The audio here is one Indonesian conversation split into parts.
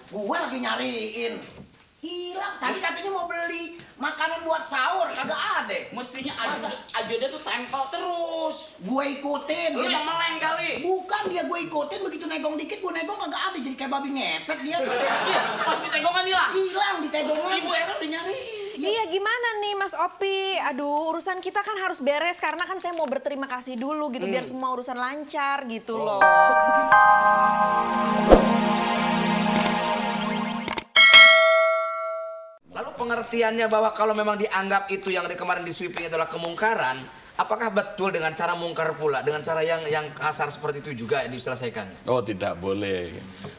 Gue lagi nyariin. Hilang. Tadi katanya mau beli makanan buat sahur, kagak ada. Mestinya ajuda tuh tempel terus. Gue ikutin. Lu yang meleng kali. Bukan dia gue ikutin, begitu negong dikit gue negong kagak ada, jadi kayak babi ngepet dia. Iya, pas ditegongan hilang. Hilang di tegongan. Ibu Era udah nyariin. Iya gimana nih Mas Opi? Aduh urusan kita kan harus beres karena kan saya mau berterima kasih dulu gitu biar semua urusan lancar gitu loh. Lalu pengertiannya bahwa kalau memang dianggap itu yang kemarin di sweeping adalah kemungkaran, apakah betul dengan cara mungkar pula, dengan cara yang kasar seperti itu juga diselesaikan? Oh tidak boleh.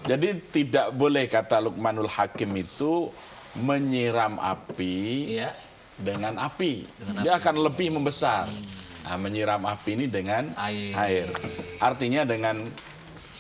Jadi tidak boleh kata Luqmanul Hakim itu menyiram api Iya. dengan api. Dia akan lebih membesar. Nah, menyiram api ini dengan air. Artinya dengan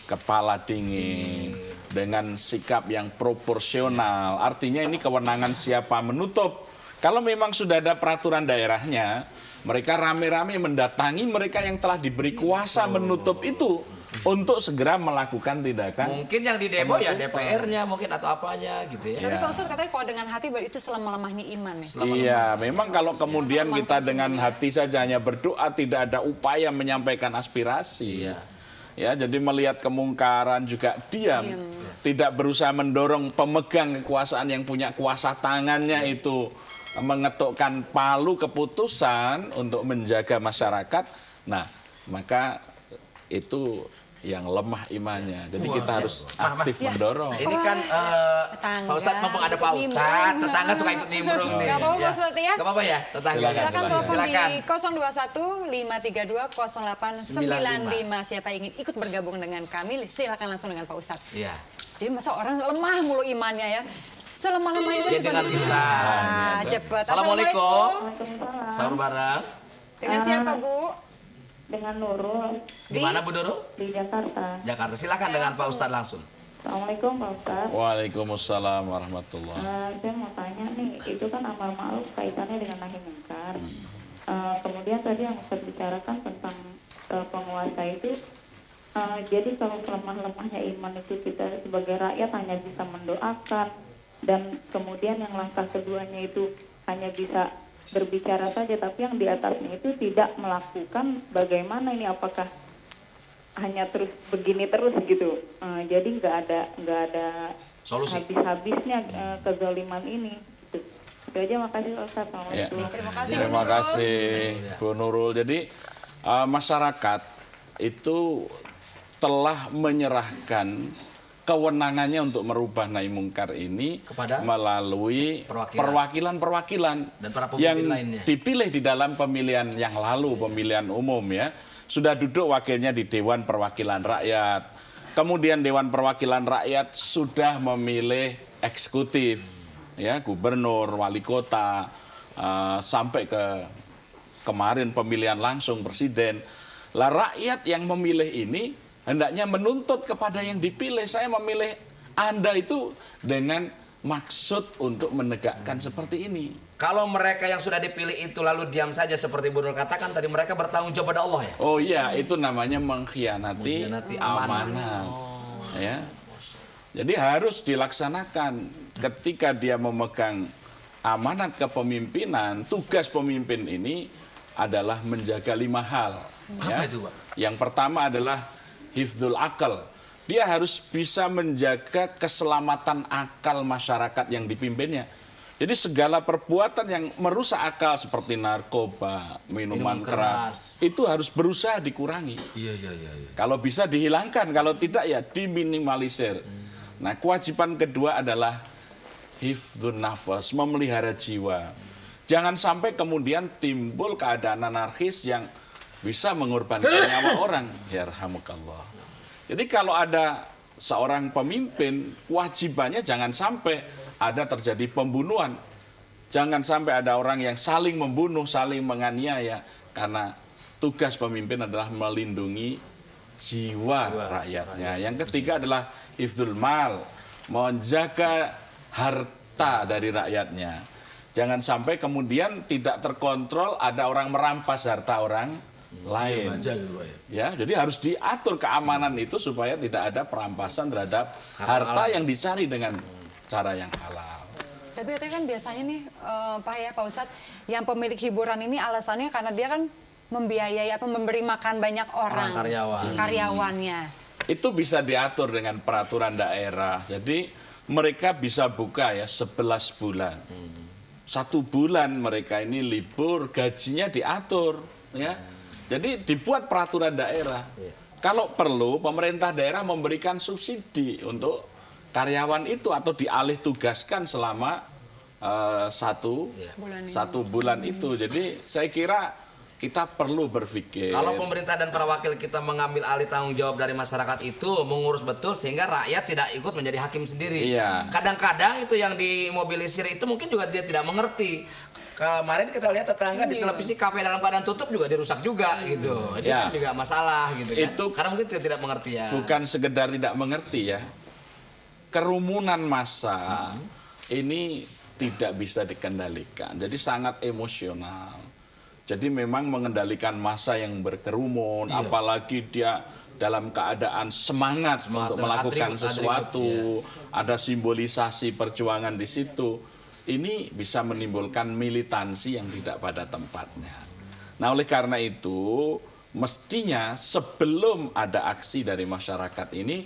kepala dingin, dengan sikap yang proporsional. Artinya ini kewenangan siapa menutup. Kalau memang sudah ada peraturan daerahnya, mereka rame-rame mendatangi mereka yang telah diberi kuasa menutup itu untuk segera melakukan tindakan. Mungkin yang di demo ya DPR-nya mungkin atau apanya gitu ya. Tapi Pak Ustadz katanya kalau dengan hati itu selemah-lemahnya iman nih. Iya, memang kalau kemudian kita dengan hati saja hanya berdoa, tidak ada upaya menyampaikan aspirasi. Iya. Ya, jadi melihat kemungkaran juga diam, tidak berusaha mendorong pemegang kekuasaan yang punya kuasa tangannya itu mengetukkan palu keputusan untuk menjaga masyarakat. Nah, maka itu yang lemah imannya. Jadi kita harus aktif mendorong. Ini kan Pak Ustadz mumpung ada Pak Ustadz, tetangga suka ikut nimbrung nih. Gak apa-apa Pak Ustadz ya. Gak apa-apa ya, tetangga. Silakan telepon Silakan. di 021 532 0895. Siapa yang ingin ikut bergabung dengan kami, silakan langsung dengan Pak Ustadz. Iya. Jadi masa orang lemah mulu imannya ya. Selemah-lemah itu Ya dengan bisa. Cepet. Assalamualaikum. Sahur bareng. Dengan siapa Bu? Dengan Nurul Di mana Bu Nurul? di Jakarta. Jakarta. Silakan dengan Pak Ustadz langsung. Assalamualaikum Pak Ustadz. Waalaikumsalam warahmatullahi. Saya mau tanya nih, itu kan amal ma'ruf kaitannya dengan nahi mungkar. Kemudian tadi yang Ustadz bicarakan tentang penguasa itu, jadi kalau selemah-lemahnya iman itu kita sebagai rakyat hanya bisa mendoakan, dan kemudian yang langkah keduanya itu hanya bisa berbicara saja, tapi yang di atasnya itu tidak melakukan. Bagaimana ini, apakah hanya terus begini terus gitu? Jadi nggak ada Solusi. habis-habisnya kezaliman ini. Itu aja, makasih Ustaz. Ya. Assalamualaikum. Terima kasih Bu Terima Nurul. kasih Bu Nurul. Jadi masyarakat itu telah menyerahkan kewenangannya untuk merubah nahi mungkar ini Kepada melalui perwakilan-perwakilan Dan para pemimpin yang lainnya. dipilih di dalam pemilihan yang lalu, pemilihan umum ya. Sudah duduk wakilnya di Dewan Perwakilan Rakyat. Kemudian Dewan Perwakilan Rakyat sudah memilih eksekutif, ya, gubernur, wali kota, sampai ke kemarin pemilihan langsung presiden. Lah rakyat yang memilih ini hendaknya menuntut kepada yang dipilih. Saya memilih Anda itu dengan maksud untuk menegakkan seperti ini. Kalau mereka yang sudah dipilih itu lalu diam saja seperti Bu Nurul katakan tadi, mereka bertanggung jawab pada Allah ya? Oh iya, itu namanya mengkhianati amanah. amanah. Ya. Jadi harus dilaksanakan ketika dia memegang amanat kepemimpinan. Tugas pemimpin ini adalah menjaga 5 hal. Apa itu, Pak? Yang pertama adalah hifdzul akal. Dia harus bisa menjaga keselamatan akal masyarakat yang dipimpinnya. Jadi segala perbuatan yang merusak akal seperti narkoba, minuman keras, itu harus berusaha dikurangi. Iya. Kalau bisa dihilangkan, kalau tidak ya diminimalisir. Nah, kewajiban kedua adalah hifdzun nafas, memelihara jiwa. Jangan sampai kemudian timbul keadaan anarkis yang bisa mengorbankan nyawa orang. Yarhamukallah. Jadi kalau ada seorang pemimpin, kewajibannya jangan sampai ada terjadi pembunuhan. Jangan sampai ada orang yang saling membunuh, saling menganiaya. Karena tugas pemimpin adalah melindungi jiwa rakyatnya. Yang ketiga adalah hifdzul mal, menjaga harta dari rakyatnya. Jangan sampai kemudian tidak terkontrol ada orang merampas harta orang lain. aja gitu Pak ya. Ya, jadi harus diatur keamanan itu supaya tidak ada perampasan terhadap harta yang dicari dengan cara yang halal. Tapi itu kan biasanya nih Pak Ustadz, yang pemilik hiburan ini alasannya karena dia kan membiayai atau memberi makan banyak orang karyawannya. Itu bisa diatur dengan peraturan daerah. Jadi mereka bisa buka ya 11 bulan. 1 bulan mereka ini libur, gajinya diatur ya. Jadi dibuat peraturan daerah. Kalau perlu pemerintah daerah memberikan subsidi untuk karyawan itu atau dialih tugaskan selama satu bulan itu. Jadi saya kira kita perlu berpikir. Kalau pemerintah dan para wakil kita mengambil alih tanggung jawab dari masyarakat itu, mengurus betul sehingga rakyat tidak ikut menjadi hakim sendiri. Iya. Kadang-kadang itu yang dimobilisir itu mungkin juga dia tidak mengerti. Kemarin kita lihat tetangga di televisi kafe dalam keadaan tutup juga dirusak juga gitu. Itu Ya. juga masalah gitu kan. Itu karena mungkin dia tidak mengerti ya. bukan sekedar tidak mengerti ya. Kerumunan massa ini tidak bisa dikendalikan. Jadi sangat emosional. Jadi memang mengendalikan massa yang berkerumun, apalagi dia dalam keadaan semangat untuk melakukan sesuatu, ada simbolisasi perjuangan di situ. Ini bisa menimbulkan militansi yang tidak pada tempatnya. Nah, oleh karena itu, mestinya sebelum ada aksi dari masyarakat ini,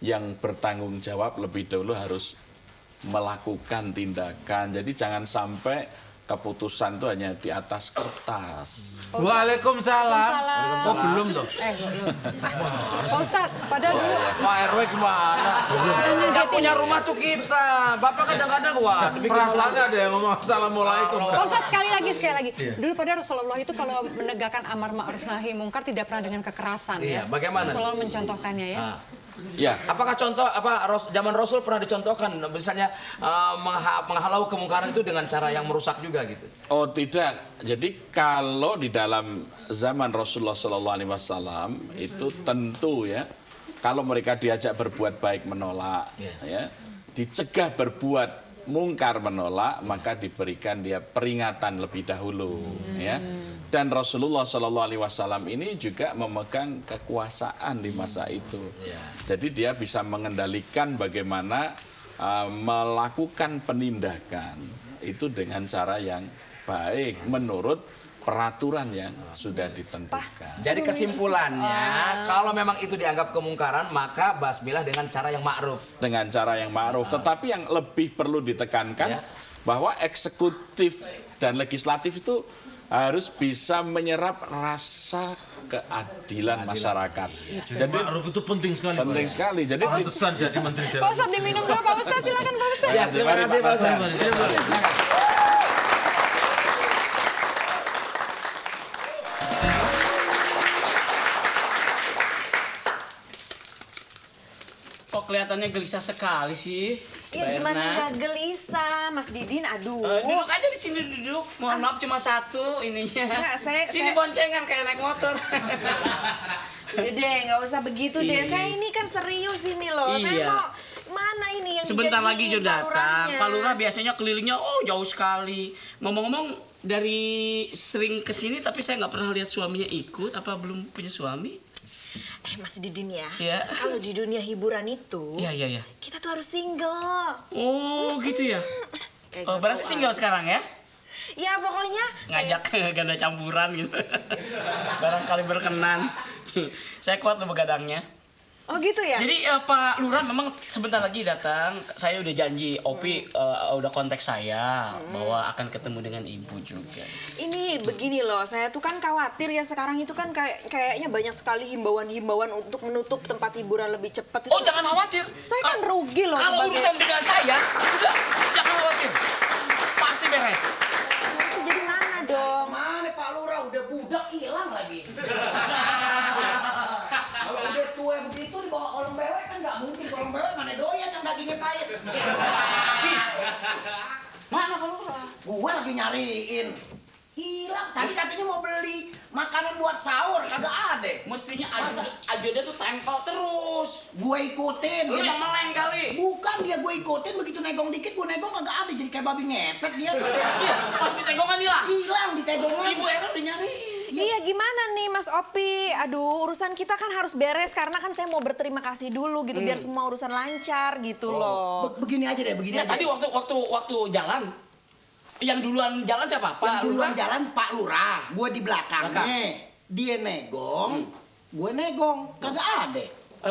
yang bertanggung jawab lebih dahulu harus melakukan tindakan. Jadi jangan sampai keputusan itu hanya di atas kertas. Waalaikumsalam. Oh belum toh? Pak Ustadz, padahal dulu Pak RW gimana? Nggak punya rumah tuh kita. Bapak kadang-kadang wah. Perasaannya ada yang ngomong assalamualaikum. Pak Ustadz sekali lagi. Dulu pada Rasulullah itu kalau menegakkan amar ma'ruf nahi mungkar tidak pernah dengan kekerasan Iya, ya. bagaimana? Selalu mencontohkannya ya. Ya, Apakah contoh zaman Rasul pernah dicontohkan misalnya menghalau kemungkaran itu dengan cara yang merusak juga gitu? oh tidak. Jadi kalau di dalam zaman Rasulullah SAW itu tentu ya, kalau mereka diajak berbuat baik menolak, ya, dicegah berbuat mungkar menolak, maka diberikan dia peringatan lebih dahulu, ya. Dan Rasulullah SAW ini juga memegang kekuasaan di masa itu. Jadi dia bisa mengendalikan bagaimana melakukan penindakan itu dengan cara yang baik menurut peraturan yang sudah ditentukan. Jadi kesimpulannya, kalau memang itu dianggap kemungkaran, maka basmilah dengan cara yang ma'ruf. Dengan cara yang ma'ruf. Tetapi yang lebih perlu ditekankan bahwa eksekutif dan legislatif itu harus bisa menyerap rasa keadilan masyarakat. Jadi ma'ruf itu penting sekali. Penting sekali. Jadi Pantesan jadi menteri Pak dalam. Ustadz diminum dulu Pak Ustadz, silakan Pak Ustadz. Ya, terima kasih Pak Ustaz. Kok kelihatannya gelisah sekali sih? Ya Mbak gimana Erna? nggak gelisah, Mas Didin, aduh. Duduk aja di sini duduk. Mohon maaf cuma satu ininya. Ya, Sini boncengan kayak naik motor. Udah deh, nggak usah begitu deh. Iya. Saya ini kan serius ini loh. Saya Iya. mau mana ini yang Sebentar lagi dijanjiin Jo datang. Lurahnya? Pak Lurah biasanya kelilingnya jauh sekali. Ngomong-ngomong dari sering kesini tapi saya nggak pernah lihat suaminya ikut. Apa belum punya suami? Mas Didin ya, Iya. kalau di dunia hiburan itu, Iya. kita tuh harus single. Oh gitu ya. Kayak Oh nggak berarti tahu single aja. sekarang ya? Ya pokoknya Ngajak ganda campuran gitu. Barangkali berkenan. Saya kuat loh begadangnya. Oh gitu ya? Jadi Pak Lurah memang sebentar lagi datang. Saya udah janji, Opi udah kontak saya bahwa akan ketemu dengan ibu juga. Ini begini loh, saya tuh kan khawatir ya sekarang itu kan kayaknya banyak sekali himbauan-himbauan untuk menutup tempat hiburan lebih cepat. Oh jangan khawatir. Saya kan rugi loh Kalau sebagai- urusan dengan saya, udah jangan khawatir. Pasti beres. Itu jadi mana dong? Mana Pak Lurah udah budak hilang lagi. Kalau udah tua begitu dibawa kolong bewek kan nggak mungkin, kolong bewek mana doyan yang dagingnya pahit. Mana Pak Lurah? Gua lagi nyariin. Hilang. Tadi katanya mau beli makanan buat sahur, kagak ada. Mestinya ajoda tuh tempel terus. Gue ikutin. Lu yang meleng kali. Bukan dia gue ikutin, begitu negong dikit gue negong kagak ada, jadi kayak babi ngepet dia. Iya, pas ditegongan hilang. Hilang di tegongan. Ibu Era udah nyariin. Iya gimana nih Mas Opi? Aduh urusan kita kan harus beres karena kan saya mau berterima kasih dulu gitu biar semua urusan lancar gitu loh. Begini aja deh, begini Ya, aja. tadi waktu jalan, yang duluan jalan siapa? Yang Pak duluan Lurah? jalan Pak Lurah, gue di belakangnya. Belakang. Dia negong, gue negong, kagak ada.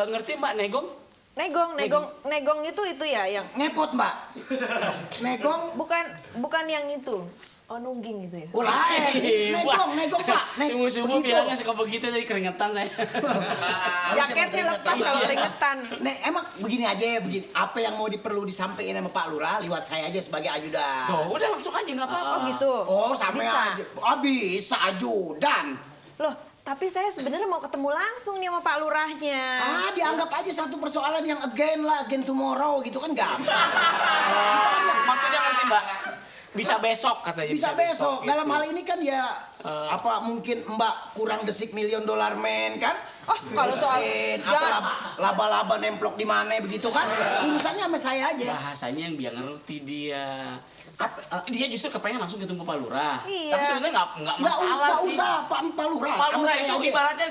Ngerti Mbak Negong? Negong itu ya yang Ngepot mbak, negong, bukan yang itu. Oh nungging gitu ya. oh lain, negong pak. Subuh-subuh Begitu. bilangnya suka begitu jadi keringetan saya. Jaketnya lepas kalau keringetan. Emang begini aja, begini. Apa yang mau perlu disampaikan sama Pak Lurah, lewat saya aja sebagai ajudan. Tuh, udah langsung aja nggak apa-apa. Oh gitu. Oh sampai Bisa. aja. Oh bisa ajudan. Loh, tapi saya sebenarnya mau ketemu langsung nih sama Pak Lurahnya. Dianggap aja satu persoalan yang again tomorrow gitu kan gampang. Maksudnya ngerti Mbak? Bisa besok katanya. Bisa besok. gitu. Dalam hal ini kan ya apa mungkin Mbak kurang desik $1 million man kan? Oh, kalau soal Desin, jangan laba-laba nemplok di mana begitu kan? Urusannya sama saya aja. Bahasanya yang biar ngerti dia. Dia justru kepengen langsung ketemu Pak Lurah. Iya. Tapi sebenarnya nggak masalah Nggak sih. usah Pak Lurah. Pak sama Lurah saya itu aja. ibaratnya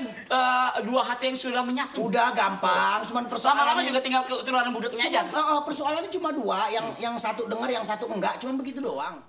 dua hati yang sudah menyatu. Udah gampang, cuman Lama-lama persoalannya juga tinggal keturunan budaknya aja. persoalannya cuma dua, yang satu dengar, yang satu enggak, cuman begitu doang.